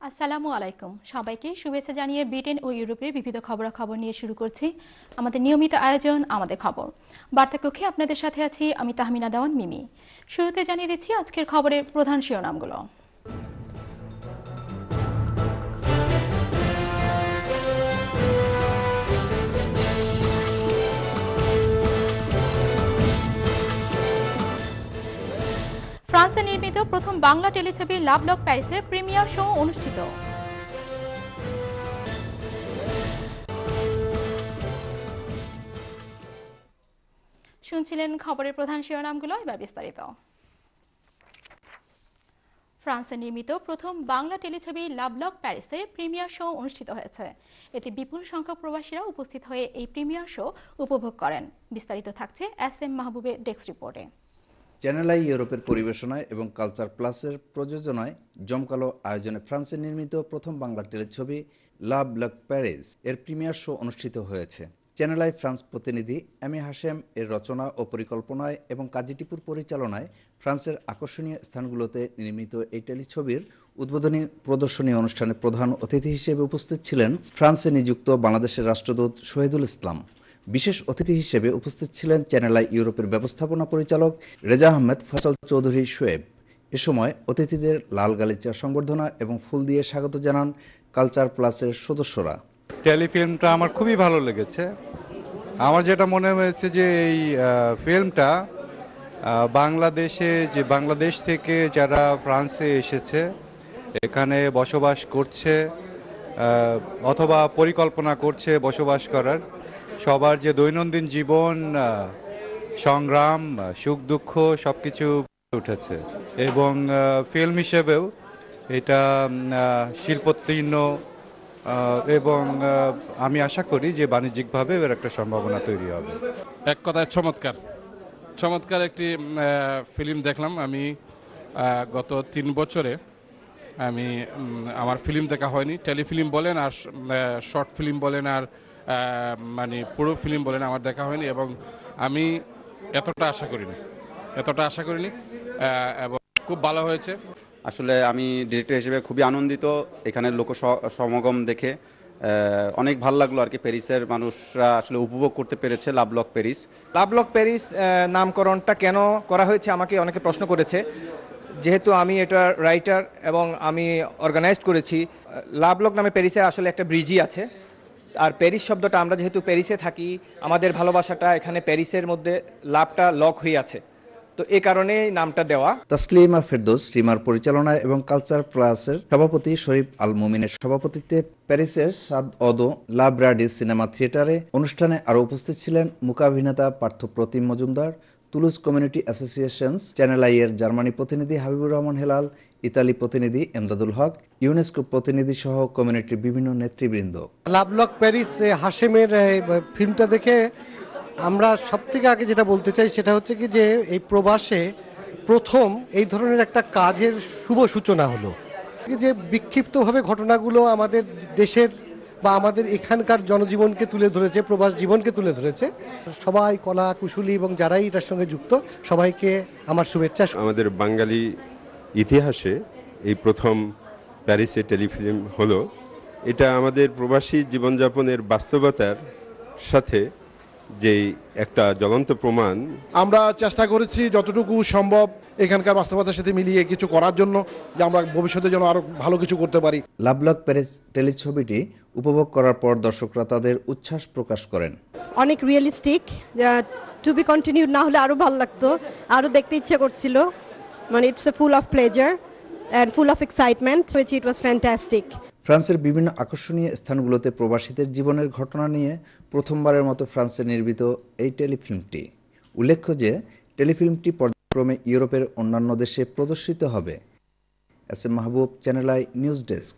আসসালামু আলাইকুম সবাইকে শুভেচ্ছা জানিয়ে ব্রিটেন ও ইউরোপের বিবিধ খবরাখবর নিয়ে শুরু করছি আমাদের নিয়মিত আয়োজন আমাদের খবর বার্তা কক্ষে আপনাদের সাথে আছি আমি তাহমিনা দেওয়ান মিমি। শুরুতে জানিয়ে দিচ্ছি আজকের খবরের প্রধান শিরোনামগুলো। ফ্রান্সে নির্মিত প্রথম বাংলা টেলিছবি লাভ লক প্যারিসের প্রিমিয়ার শো অনুষ্ঠিত। শুনছিলেন খবরের প্রধান শিরোনামগুলো, এবার বিস্তারিত। ফ্রান্সে নির্মিত প্রথম বাংলা টেলিছবি লাভ লক প্যারিসের প্রিমিয়ার শো অনুষ্ঠিত হয়েছে। এতে বিপুল সংখ্যক প্রবাসীরা উপস্থিত হয়ে এই প্রিমিয়ার শো উপভোগ করেন। বিস্তারিত থাকছে SM মাহবুবের ডেস্ক রিপোর্টে। চ্যানেল আই ইউরোপের পরিবেশনায় এবং কালচার প্লাসের প্রযোজনায় জমকালো আয়োজনে ফ্রান্সে নির্মিত প্রথম বাংলা টেলিছবি লাভ লক প্যারিস এর প্রিমিয়ার শো অনুষ্ঠিত হয়েছে। চ্যানেল আই ফ্রান্স প্রতিনিধি এমি হাশেম এর রচনা ও পরিকল্পনায় এবং কাজী টিপুর পরিচালনায় ফ্রান্সের আকর্ষণীয় স্থানগুলোতে নির্মিত এই টেলিছবির উদ্বোধনী প্রদর্শনী অনুষ্ঠানে প্রধান অতিথি হিসেবে উপস্থিত ছিলেন ফ্রান্সে নিযুক্ত বাংলাদেশের রাষ্ট্রদূত শহীদুল ইসলাম। বিশেষ অতিথি হিসেবে উপস্থিত ছিলেন চ্যানেল আই ইউরোপের ব্যবস্থাপনা পরিচালক রেজা আহমেদ ফয়সাল চৌধুরী শোয়েব। এ সময় অতিথিদের লাল গালিচা সংবর্ধনা এবং ফুল দিয়ে স্বাগত জানান কালচার প্লাসের সদস্যরা। টেলিফিল্মটা আমার খুবই ভালো লেগেছে। আমার যেটা মনে হয়েছে যে এই ফিল্মটা বাংলাদেশ থেকে যারা ফ্রান্সে এসেছে, এখানে বসবাস করছে অথবা পরিকল্পনা করছে বসবাস করার, সবার যে দৈনন্দিন জীবন, সংগ্রাম, সুখ দুঃখ সব কিছু উঠেছে। এবং ফিল্ম হিসেবেও এটা শিল্পোত্তীর্ণ এবং আমি আশা করি যে বাণিজ্যিকভাবে এর একটা সম্ভাবনা তৈরি হবে। এক কথায় চমৎকার একটি ফিল্ম দেখলাম। আমি গত 3 বছরে আমার ফিল্ম দেখা হয়নি। টেলিফিল্ম বলেন আর শর্ট ফিল্ম বলেন আর মানে পুরো ফিল্ম বলেন আমার দেখা হয়নি, এবং আমি এতটা আশা করিনি এবং খুব ভালো হয়েছে। আসলে আমি ডিরেক্টর হিসেবে খুবই আনন্দিত এখানের লোক সমাগম দেখে। অনেক ভালো লাগলো আর কি। প্যারিসের মানুষরা আসলে উপভোগ করতে পেরেছে লাভ লক প্যারিস। লাভ লক প্যারিস নামকরণটা কেন করা হয়েছে আমাকে অনেকে প্রশ্ন করেছে। যেহেতু আমি এটা রাইটার এবং আমি অর্গানাইজ করেছি, লাভ লক নামে প্যারিসে আসলে একটা ব্রিজই আছে। আর প্যারিস শব্দটা, আমরা যেহেতু প্যারিসে থাকি, আমাদের ভালোবাসাটা এখানে প্যারিসের মধ্যে লাভটা লক হয়ে আছে, তো এই কারণে নামটা দেওয়া। তাসলিমা ফেরদৌস রিমার পরিচালনায় এবং কালচার প্লাসের সভাপতি শরীফ আল মুমিনের সভাপতিত্বে প্যারিসের সাদ অদো লা ব্রাডিস সিনেমা থিয়েটারে অনুষ্ঠানে আরও উপস্থিত ছিলেন মূকাভিনেতা Partha Pratim Majumdar, Toulouse community associations, channel I এর জার্মানি প্রতিনিধি হাবিবুর রহমান হেলাল, ইতালি প্রতিনিধি এমদাদুল হক, ইউনেস্কো প্রতিনিধি সহ কমিউনিটির বিভিন্ন নেতৃবৃন্দ। লাভ লক প্যারিস হাশেমের ফিল্মটা দেখে আমরা সবথেকে আগে যেটা বলতে চাই সেটা হচ্ছে কি যে এই প্রবাসে প্রথম এই ধরনের একটা কাজের শুভ সূচনা হলো। যে বিক্ষিপ্তভাবে ঘটনাগুলো আমাদের দেশের বা আমাদের এখানকার জনজীবনকে তুলে ধরেছে, প্রবাস জীবনকে তুলে ধরেছে। সবাই কলা কুশলী এবং যারাই এটার সঙ্গে যুক্ত সবাইকে আমার শুভেচ্ছা। আমাদের বাঙালি ইতিহাসে এই প্রথম প্যারিসে টেলিফিল্ম হলো। এটা আমাদের প্রবাসী জীবনযাপনের বাস্তবতার সাথে যেই একটা জ্বলন্ত প্রমাণ। আমরা চেষ্টা করেছি যতটুকু সম্ভব এখানকার বাস্তবতার সাথে মিলিয়ে কিছু করার জন্য, যে আমরা ভবিষ্যতে যেন আরো ভালো কিছু করতে পারি। লাভ লক প্যারিস টেলিছবিটি উপভোগ করার পর দর্শকরা তাদের উচ্ছ্বাস প্রকাশ করেন। অনেক রিয়েলিস্টিক, টু বি কন্টিনিউড না হলে আরো ভালো লাগতো, আরো দেখতে ইচ্ছে করছিল। মানে it's a full of pleasure and full of excitement, which it was fantastic. ফ্রান্সের বিভিন্ন আকর্ষণীয় স্থানগুলোতে প্রবাসীদের জীবনের ঘটনা নিয়ে প্রথমবারের মতো ফ্রান্সে নির্মিত এই টেলিফিল্মটি। উল্লেখ্য যে টেলিফিল্মটি পর্যায়ক্রমে ইউরোপের অন্যান্য দেশে প্রদর্শিত হবে। SM Mahbub, channel I news desk.